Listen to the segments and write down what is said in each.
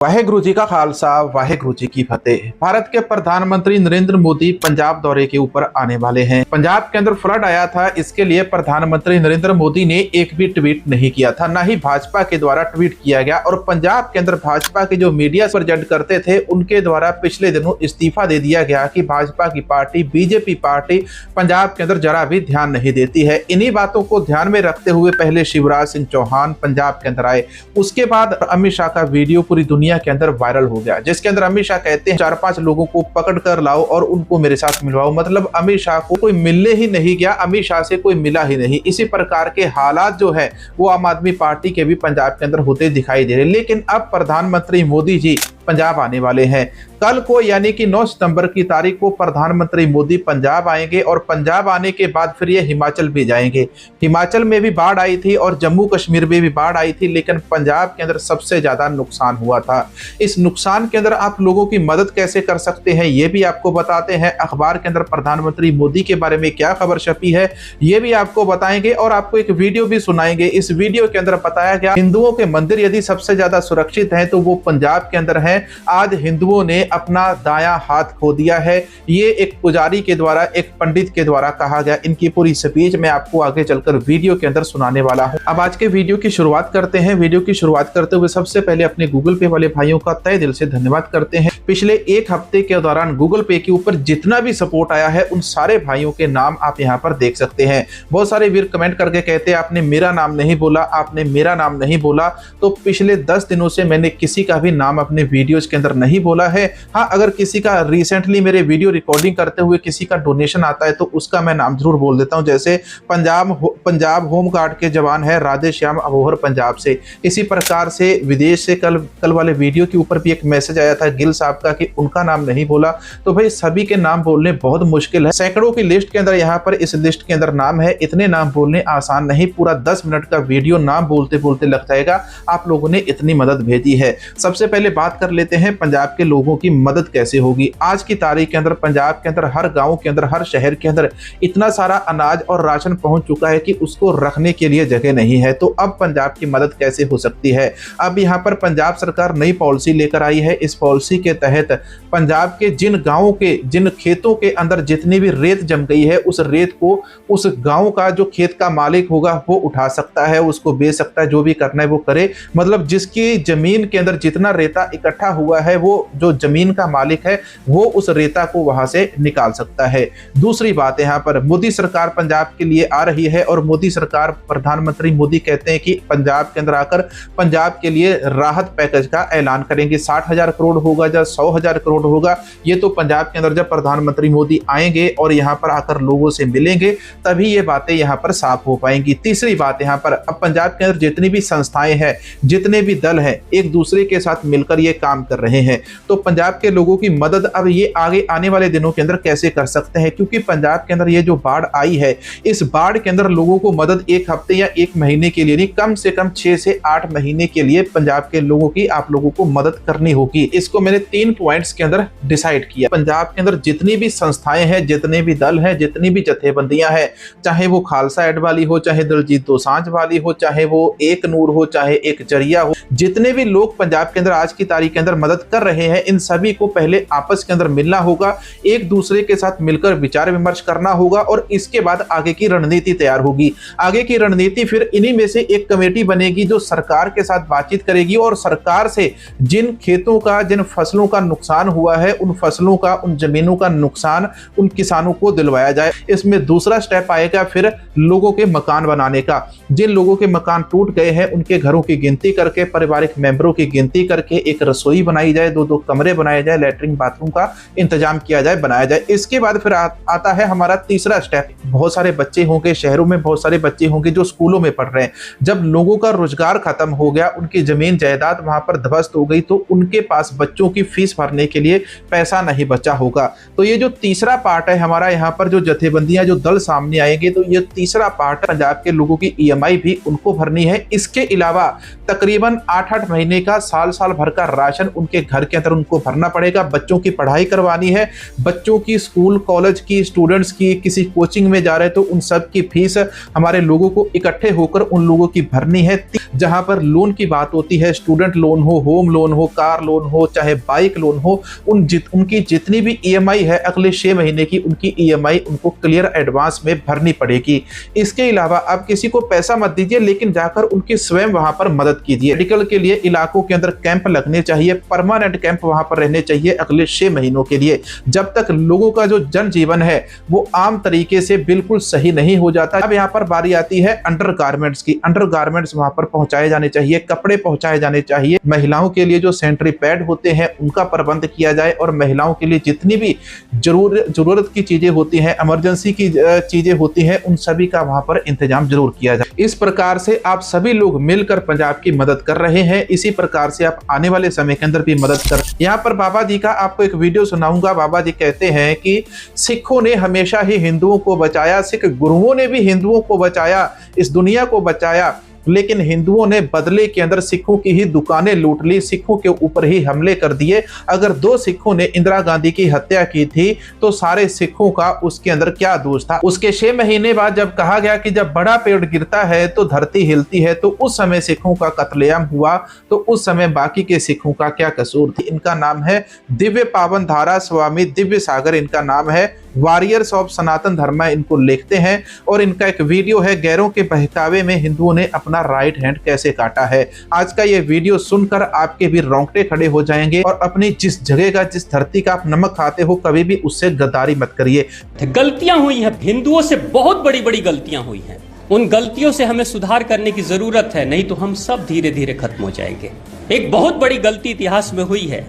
वाहेगुरु जी का खालसा वाहेगुरु जी की फतेह। भारत के प्रधानमंत्री नरेंद्र मोदी पंजाब दौरे के ऊपर आने वाले हैं। पंजाब के अंदर फ्लड आया था, इसके लिए प्रधानमंत्री नरेंद्र मोदी ने एक भी ट्वीट नहीं किया था, ना ही भाजपा के द्वारा ट्वीट किया गया। और पंजाब के अंदर भाजपा के जो मीडिया प्रेजेंट करते थे उनके द्वारा पिछले दिनों इस्तीफा दे दिया गया कि भाजपा की पार्टी बीजेपी पार्टी पंजाब के अंदर जरा भी ध्यान नहीं देती है। इन्हीं बातों को ध्यान में रखते हुए पहले शिवराज सिंह चौहान पंजाब के अंदर आए, उसके बाद अमित शाह का वीडियो पूरी दुनिया के अंदर वायरल हो गया, जिसके अंदर अमित शाह कहते हैं 4-5 लोगों को पकड़ कर लाओ और उनको मेरे साथ मिलवाओ। मतलब अमित शाह को कोई मिलने ही नहीं गया, अमित शाह से कोई मिला ही नहीं। इसी प्रकार के हालात जो है वो आम आदमी पार्टी के भी पंजाब के अंदर होते दिखाई दे रहे। लेकिन अब प्रधानमंत्री मोदी जी पंजाब आने वाले हैं। कल को यानी कि 9 सितंबर की तारीख को प्रधानमंत्री मोदी पंजाब आएंगे और पंजाब आने के बाद फिर ये हिमाचल भी जाएंगे। हिमाचल में भी बाढ़ आई थी और जम्मू कश्मीर में भी बाढ़ आई थी, लेकिन पंजाब के अंदर सबसे ज्यादा नुकसान हुआ था। इस नुकसान के अंदर आप लोगों की मदद कैसे कर सकते हैं ये भी आपको बताते हैं। अखबार के अंदर प्रधानमंत्री मोदी के बारे में क्या खबर छपी है ये भी आपको बताएंगे और आपको एक वीडियो भी सुनाएंगे। इस वीडियो के अंदर बताया गया हिंदुओं के मंदिर यदि सबसे ज्यादा सुरक्षित है तो वो पंजाब के अंदर है। आज हिंदुओं ने अपना दायां हाथ खो दिया है, ये एक पुजारी के द्वारा, एक पंडित के द्वारा कहा गया। इनकी पूरी स्पीच मैं आपको आगे चलकर वीडियो के अंदर सुनाने वाला हूं। अब आज के वीडियो की शुरुआत करते हैं। वीडियो की शुरुआत करते हुए सबसे पहले अपने गूगल पे वाले भाइयों का तहे दिल से धन्यवाद करते हैं। पिछले एक हफ्ते के दौरान गूगल पे के ऊपर जितना भी सपोर्ट आया है उन सारे भाइयों के नाम आप यहाँ पर देख सकते हैं। बहुत सारे वीर कमेंट करके कहते हैं आपने मेरा नाम नहीं बोला, आपने मेरा नाम नहीं बोला। तो पिछले 10 दिनों से मैंने किसी का भी नाम अपने वीडियोज के अंदर नहीं बोला है। हाँ, अगर किसी का रिसेंटली मेरे वीडियो रिकॉर्डिंग करते हुए किसी का डोनेशन आता है तो उसका मैं नाम जरूर बोल देता हूं। जैसे पंजाब होम गार्ड के जवान है राधे श्याम अबोहर पंजाब से। इसी प्रकार से विदेश से कल वाले वीडियो के ऊपर भी एक मैसेज आया था गिल साहब का कि उनका नाम नहीं बोला। तो भाई सभी के नाम बोलने बहुत मुश्किल है। सैकड़ों की लिस्ट के अंदर यहाँ पर इस लिस्ट के अंदर नाम है, इतने नाम बोलने आसान नहीं। पूरा 10 मिनट का वीडियो नाम बोलते बोलते लग जाएगा। आप लोगों ने इतनी मदद भेजी है। सबसे पहले बात कर लेते हैं पंजाब के लोगों की मदद कैसे होगी। आज की तारीख के अंदर पंजाब के अंदर हर गांव के अंदर, हर शहर के अंदर इतना सारा अनाज और राशन पहुंच चुका है कि उसको रखने के लिए जगह नहीं है। तो अब पंजाब की मदद कैसे हो सकती है। अब यहां पर पंजाब सरकार नई पॉलिसी लेकर आई है। इस पॉलिसी के तहत पंजाब के जिन गांवों के, जिन खेतों के अंदर जितनी भी रेत जम गई है उस रेत को उस गांव का जो खेत का मालिक होगा वो उठा सकता है, उसको बेच सकता है, जो भी करना है वो करे। मतलब जिसकी जमीन के अंदर जितना रेता इकट्ठा हुआ है वो जो जमीन का मालिक है वो उस रेता को वहां से निकाल सकता है। दूसरी बात यहाँ पर मोदी सरकार पंजाब के लिए आ रही है और मोदी सरकार, प्रधानमंत्री मोदी कहते हैं कि पंजाब के अंदर आकर पंजाब के लिए राहत पैकेज का ऐलान करेंगे। 60,000 करोड़ होगा या 100,000 करोड़ होगा, ये तो पंजाब के अंदर जब प्रधानमंत्री मोदी आएंगे और यहाँ पर आकर लोगों से मिलेंगे तभी ये बातें यहाँ पर साफ हो पाएंगी। तीसरी बात यहाँ पर अब पंजाब के अंदर जितनी भी संस्थाएं हैं, जितने भी दल हैं, एक दूसरे के साथ मिलकर ये काम कर रहे हैं। तो पंजाब के लोगों की मदद अब ये आगे आने वाले दिनों के अंदर कैसे कर सकते हैं, क्योंकि पंजाब के अंदर ये जो बाढ़ आई है इस बाढ़ के अंदर लोगों को मदद 1 हफ्ते या 1 महीने के लिए नहीं, कम से कम 6 से 8 महीने के लिए पंजाब के लोगों की, आप लोगों को मदद करनी होगी। इसको मैंने 3 पॉइंट्स के अंदर डिसाइड किया। पंजाब के अंदर जितनी भी संस्थाएं हैं, जितने भी दल हैं, जितनी भी जथेबंदियां हैं, चाहे वो खालसा एड वाली हो, चाहे दलजीत दोसांझ वाली हो, चाहे वो एक नूर हो, चाहे एक जरिया हो, जितने भी लोग पंजाब के अंदर आज की तारीख के अंदर मदद कर रहे हैं, इन सभी को पहले आपस के अंदर मिलना होगा, एक दूसरे के साथ मिलकर विचार विमर्श करना होगा और इसके बाद आगे की रणनीति तैयार होगी। आगे की रणनीति फिर इन्हीं में से एक कमेटी बनेगी जो सरकार के साथ बातचीत करेगी और सरकार से जिन खेतों का, जिन फसलों का नुकसान हुआ है उन फसलों का, उन जमीनों का नुकसान उन किसानों को दिलवाया जाए। इसमें दूसरा स्टेप आएगा फिर लोगों के मकान बनाने का। जिन लोगों के मकान टूट गए हैं उनके घरों की गिनती करके, पारिवारिक मेंबरों की गिनती करके एक रसोई बनाई जाए, 2-2 कमरे बनाए जाए, लैट्रिन बाथरूम का इंतजाम किया जाए, बनाया जाए। इसके बाद फिर आता है हमारा तीसरा स्टेप। बहुत सारे बच्चे होंगे शहरों में, बहुत सारे बच्चे होंगे जो स्कूलों में पढ़ रहे हैं। जब लोगों का रोजगार खत्म हो गया, उनकी जमीन जायदाद वहां पर ध्वस्त हो गई, तो उनके पास बच्चों की फीस भरने के लिए पैसा नहीं बचा होगा। तो ये जो तीसरा पार्ट है हमारा, यहाँ पर जो जथेबंदियां, जो दल सामने आएंगे, तो ये तीसरा पार्ट पंजाब के लोगों की EMI भी उनको भरनी है। इसके अलावा तकरीबन 8-8 महीने का, साल भर का राशन राशन उनके घर के अंदर उनको भरना पड़ेगा। बच्चों की पढ़ाई करवानी है, बच्चों की स्कूल कॉलेज की, स्टूडेंट्स की, किसी कोचिंग में जा रहे तो उन सब की फीस हमारे लोगों को इकट्ठे होकर उन लोगों की भरनी है। जहां पर लोन की बात होती है, स्टूडेंट लोन हो, होम लोन हो, कार लोन हो, चाहे बाइक लोन हो, उनकी जितनी भी ईएमआई है अगले 6 महीने की, उनकी ईएमआई उनको क्लियर एडवांस में भरनी पड़ेगी। इसके अलावा आप किसी को पैसा मत दीजिए, लेकिन जाकर उनकी स्वयं वहां पर मदद कीजिए। मेडिकल के लिए इलाकों के अंदर कैंप लगने चाहिए, परमानेंट कैंप वहां पर रहने चाहिए अगले 6 महीनों के लिए, जब तक लोगों का जो जनजीवन है वो आम तरीके से बिल्कुल सही नहीं हो जाता। अब यहाँ पर बारी आती है अंडरगारमेंट्स की। अंडरगारमेंट्स वहां पर पहुंचाए जाने चाहिए, कपड़े पहुंचाए जाने चाहिए। महिलाओं के लिए जो सैनिटरी पैड होते हैं उनका प्रबंध किया जाए, और महिलाओं के लिए जितनी भी जरूरत की चीजें होती हैं, इमरजेंसी की चीजें होती हैं, उन सभी का वहां पर इंतजाम जरूर किया जाए। इस प्रकार से आप सभी लोग मिलकर पंजाब की मदद कर रहे हैं। इसी प्रकार से आप आने वाले समय के अंदर भी मदद कर। यहाँ पर बाबा जी का आपको एक वीडियो सुनाऊंगा। बाबा जी कहते हैं कि सिखों ने हमेशा ही हिंदुओं को बचाया, सिख गुरुओं ने भी हिंदुओं को बचाया, इस दुनिया को बचाया, लेकिन हिंदुओं ने बदले के अंदर सिखों की ही दुकानें लूट ली, सिखों के ऊपर ही हमले कर दिए। अगर 2 सिखों ने इंदिरा गांधी की हत्या की थी तो सारे सिखों का उसके अंदर क्या दोष था। उसके 6 महीने बाद जब कहा गया कि जब बड़ा पेड़ गिरता है तो धरती हिलती है, तो उस समय सिखों का कत्लेआम हुआ, तो उस समय बाकी के सिखों का क्या कसूर थी। इनका नाम है दिव्य पावन धारा स्वामी दिव्य सागर, इनका नाम है। वॉरियर्स ऑफ सनातन धर्म इनको लिखते हैं, और इनका एक वीडियो है, गैरों के बहकावे में हिंदुओं ने अपना राइट हैंड कैसे काटा है। आज का ये वीडियो सुनकर आपके भी रोंगटे खड़े हो जाएंगे, और अपनी जिस जगह का, जिस धरती का आप नमक खाते हो, कभी भी उससे गद्दारी मत करिए। गलतियां हुई हैं, हिंदुओं से बहुत बड़ी बड़ी गलतियां हुई हैं, उन गलतियों से हमें सुधार करने की जरूरत है, नहीं तो हम सब धीरे धीरे खत्म हो जाएंगे। एक बहुत बड़ी गलती इतिहास में हुई है।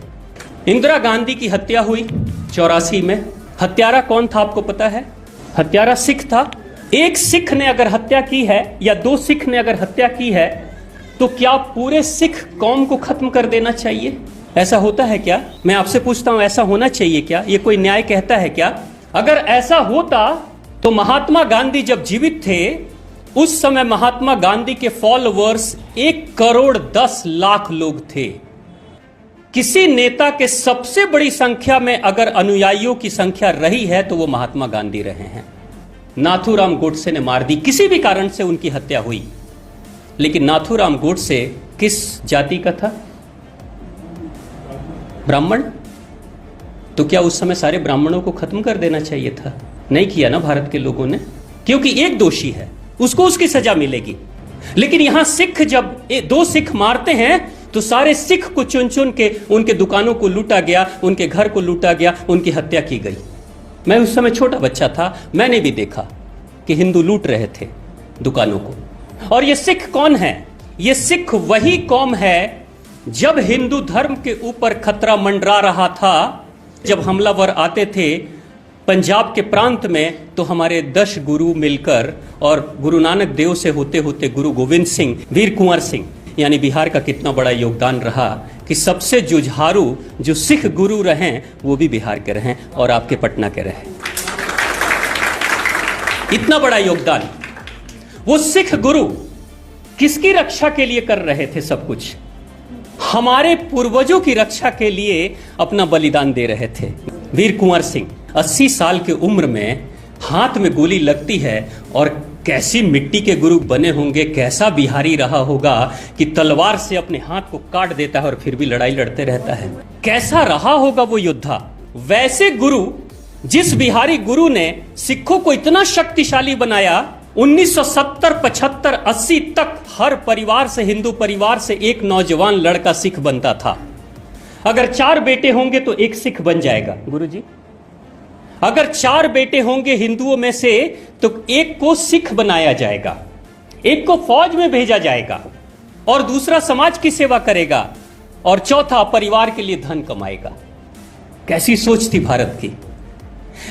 इंदिरा गांधी की हत्या हुई 84 में। हत्यारा कौन था आपको पता है? हत्यारा सिख था। एक सिख ने अगर हत्या की है या 2 सिख ने अगर हत्या की है तो क्या पूरे सिख कौम को खत्म कर देना चाहिए? ऐसा होता है क्या? मैं आपसे पूछता हूं, ऐसा होना चाहिए क्या? ये कोई न्याय कहता है क्या? अगर ऐसा होता तो महात्मा गांधी जब जीवित थे उस समय महात्मा गांधी के फॉलोअर्स 1,10,00,000 लोग थे। किसी नेता के सबसे बड़ी संख्या में अगर अनुयायियों की संख्या रही है तो वो महात्मा गांधी रहे हैं। नाथूराम गोडसे ने मार दी, किसी भी कारण से उनकी हत्या हुई, लेकिन नाथूराम गोडसे किस जाति का था? ब्राह्मण। तो क्या उस समय सारे ब्राह्मणों को खत्म कर देना चाहिए था? नहीं किया ना भारत के लोगों ने, क्योंकि एक दोषी है, उसको उसकी सजा मिलेगी। लेकिन यहां सिख जब 2 सिख मारते हैं तो सारे सिख को चुन चुन के उनके दुकानों को लूटा गया, उनके घर को लूटा गया, उनकी हत्या की गई। मैं उस समय छोटा बच्चा था, मैंने भी देखा कि हिंदू लूट रहे थे दुकानों को। और ये सिख कौन है? ये सिख वही कौम है जब हिंदू धर्म के ऊपर खतरा मंडरा रहा था, जब हमलावर आते थे पंजाब के प्रांत में, तो हमारे 10 गुरु मिलकर, और गुरु नानक देव से होते होते गुरु गोविंद सिंह, वीर कुंवर सिंह, यानी बिहार का कितना बड़ा योगदान रहा कि सबसे जुझारू जो सिख गुरु रहे वो भी बिहार के रहे और आपके पटना के रहे। इतना बड़ा योगदान। वो सिख गुरु किसकी रक्षा के लिए कर रहे थे? सब कुछ हमारे पूर्वजों की रक्षा के लिए अपना बलिदान दे रहे थे। वीर कुंवर सिंह 80 साल की उम्र में हाथ में गोली लगती है, और कैसी मिट्टी के गुरु बने होंगे, कैसा बिहारी रहा होगा कि तलवार से अपने हाथ को काट देता है और फिर भी लड़ाई लड़ते रहता है। कैसा रहा होगा वो योद्धा। वैसे गुरु, जिस बिहारी गुरु ने सिखों को इतना शक्तिशाली बनाया, 1970, 75, 80 तक हर परिवार से, हिंदू परिवार से एक नौजवान लड़का सिख बनता था। अगर 4 बेटे होंगे तो एक सिख बन जाएगा गुरुजी। अगर 4 बेटे होंगे हिंदुओं में से तो एक को सिख बनाया जाएगा, एक को फौज में भेजा जाएगा, और दूसरा समाज की सेवा करेगा, और चौथा परिवार के लिए धन कमाएगा। कैसी सोच थी भारत की।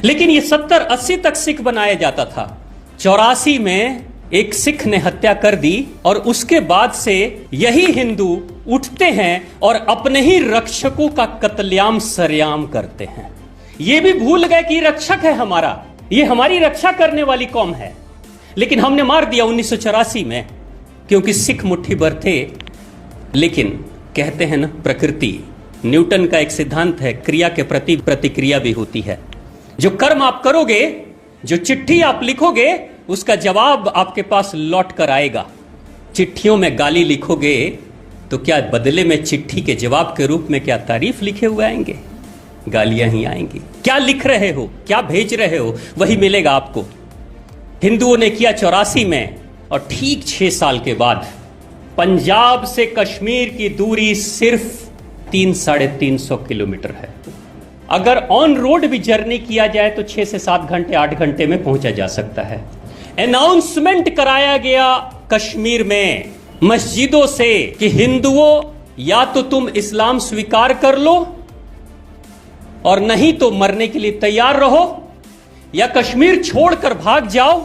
लेकिन ये 70-80 तक सिख बनाया जाता था। 84 में एक सिख ने हत्या कर दी, और उसके बाद से यही हिंदू उठते हैं और अपने ही रक्षकों का कत्लेआम सरेआम करते हैं। ये भी भूल गए कि रक्षक है हमारा, ये हमारी रक्षा करने वाली कौम है, लेकिन हमने मार दिया 1984 में, क्योंकि सिख मुट्ठी भर थे। लेकिन कहते हैं ना, प्रकृति न्यूटन का एक सिद्धांत है, क्रिया के प्रति प्रतिक्रिया भी होती है। जो कर्म आप करोगे, जो चिट्ठी आप लिखोगे, उसका जवाब आपके पास लौट कर आएगा। चिट्ठियों में गाली लिखोगे तो क्या बदले में चिट्ठी के जवाब के रूप में क्या तारीफ लिखे हुए आएंगे? गालियां ही आएंगी। क्या लिख रहे हो, क्या भेज रहे हो, वही मिलेगा आपको। हिंदुओं ने किया 84 में, और ठीक 6 साल के बाद पंजाब से कश्मीर की दूरी सिर्फ 300-350 किलोमीटर है। अगर ऑन रोड भी जर्नी किया जाए तो 6 से 7 घंटे 8 घंटे में पहुंचा जा सकता है। अनाउंसमेंट कराया गया कश्मीर में मस्जिदों से कि हिंदुओं, या तो तुम इस्लाम स्वीकार कर लो और नहीं तो मरने के लिए तैयार रहो, या कश्मीर छोड़कर भाग जाओ,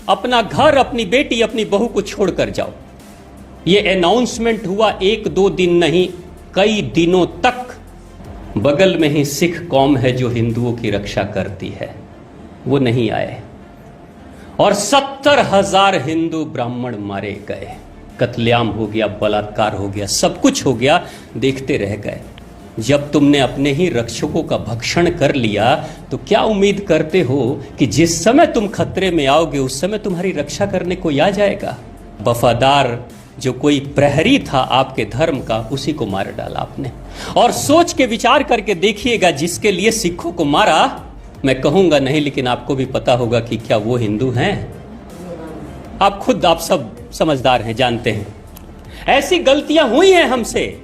अपना घर, अपनी बेटी, अपनी बहू को छोड़कर जाओ। यह अनाउंसमेंट हुआ 1-2 दिन नहीं, कई दिनों तक। बगल में ही सिख कौम है जो हिंदुओं की रक्षा करती है, वो नहीं आए और 70,000 हिंदू ब्राह्मण मारे गए। कत्लेआम हो गया, बलात्कार हो गया, सब कुछ हो गया, देखते रह गए। जब तुमने अपने ही रक्षकों का भक्षण कर लिया तो क्या उम्मीद करते हो कि जिस समय तुम खतरे में आओगे उस समय तुम्हारी रक्षा करने कोई आ जाएगा? वफादार जो कोई प्रहरी था आपके धर्म का, उसी को मार डाला आपने। और सोच के विचार करके देखिएगा, जिसके लिए सिखों को मारा, मैं कहूंगा नहीं, लेकिन आपको भी पता होगा कि क्या वो हिंदू हैं? आप खुद, आप सब समझदार हैं, जानते हैं ऐसी गलतियां हुई हैं हमसे।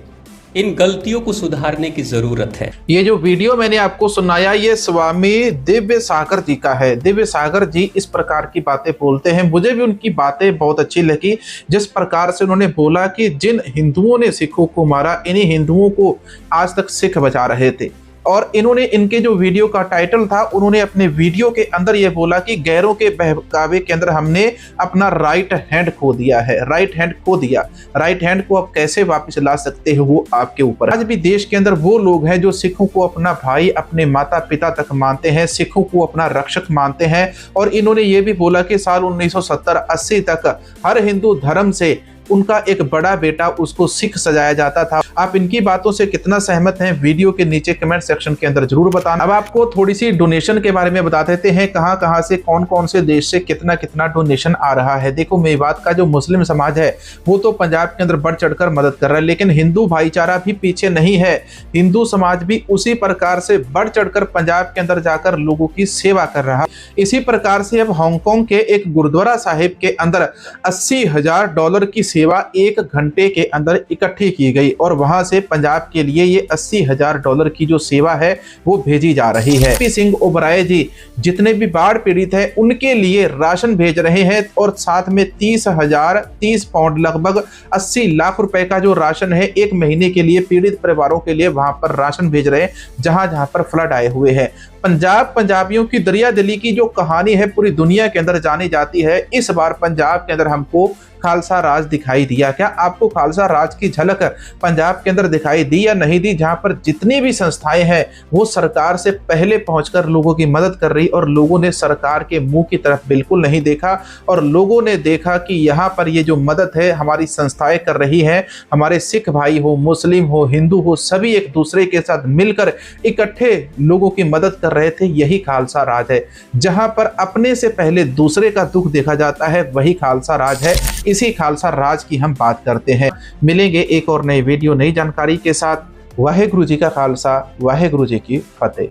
इन गलतियों को सुधारने की जरूरत है। ये जो वीडियो मैंने आपको सुनाया, ये स्वामी दिव्य सागर जी का है। दिव्य सागर जी इस प्रकार की बातें बोलते हैं। मुझे भी उनकी बातें बहुत अच्छी लगी, जिस प्रकार से उन्होंने बोला कि जिन हिंदुओं ने सिखों को मारा, इन्हीं हिंदुओं को आज तक सिख बचा रहे थे। और इन्होंने, इनके जो वीडियो का टाइटल था, उन्होंने अपने वीडियो के अंदर ये बोला कि गैरों के बहकावे के अंदर हमने अपना राइट हैंड खो दिया है। राइट हैंड खो दिया, राइट हैंड को आप कैसे वापस ला सकते हो वो आपके ऊपर। आज भी देश के अंदर वो लोग हैं जो सिखों को अपना भाई, अपने माता पिता तक मानते हैं, सिखों को अपना रक्षक मानते हैं। और इन्होंने ये भी बोला कि साल 1970-80 तक हर हिंदू धर्म से उनका एक बड़ा बेटा, उसको सिख सजाया जाता था। आप इनकी बातों से कितना सहमत हैं, वीडियो के नीचे कमेंट सेक्शन के अंदर जरूर बताना। अब आपको थोड़ी सी डोनेशन के बारे में बता देते हैं, कहां कहां से, कौन कौन से देश से कितना कितना डोनेशन आ रहा है। देखो, मेवात का जो मुस्लिम समाज है वो तो पंजाब के अंदर बढ़ चढ़कर मदद कर रहा है, लेकिन हिंदू भाईचारा भी पीछे नहीं है। हिंदू समाज भी उसी प्रकार से बढ़ चढ़कर पंजाब के अंदर जाकर लोगों की सेवा कर रहा है। इसी प्रकार से अब हांगकांग के एक गुरुद्वारा साहिब के अंदर $80,000 की सेवा 1 घंटे के अंदर इकट्ठी की गई, और वहां से पंजाब के लिए ये $80,000 की जो सेवा है वो भेजी जा रही है। पी सिंह ओबराय जी जितने भी बाढ़ पीड़ित हैं उनके लिए राशन भेज रहे हैं, और साथ में 30 पाउंड लगभग 80 लाख रुपए का जो राशन है 1 महीने के लिए पीड़ित परिवारों के लिए वहां पर राशन भेज रहे हैं, जहां जहां पर फ्लड आए हुए हैं। पंजाब, पंजाबियों की दरिया दिली की जो कहानी है पूरी दुनिया के अंदर जानी जाती है। इस बार पंजाब के अंदर हमको खालसा राज दिखाई दिया। क्या आपको खालसा राज की झलक पंजाब के अंदर दिखाई दी या नहीं दी, जहां पर जितनी भी संस्थाएं हैं वो सरकार से पहले पहुंचकर लोगों की मदद कर रही, और लोगों ने सरकार के मुंह की तरफ बिल्कुल नहीं देखा, और लोगों ने देखा कि यहाँ पर ये जो मदद है हमारी संस्थाएं कर रही हैं, हमारे सिख भाई हो, मुस्लिम हो, हिंदू हो, सभी एक दूसरे के साथ मिलकर इकट्ठे लोगों की मदद कर रहे थे। यही खालसा राज है। जहां पर अपने से पहले दूसरे का दुख देखा जाता है, वही खालसा राज है। इसी खालसा राज की हम बात करते हैं। मिलेंगे एक और नई वीडियो, नई जानकारी के साथ। वाहेगुरु जी का खालसा, वाहेगुरु जी की फतेह।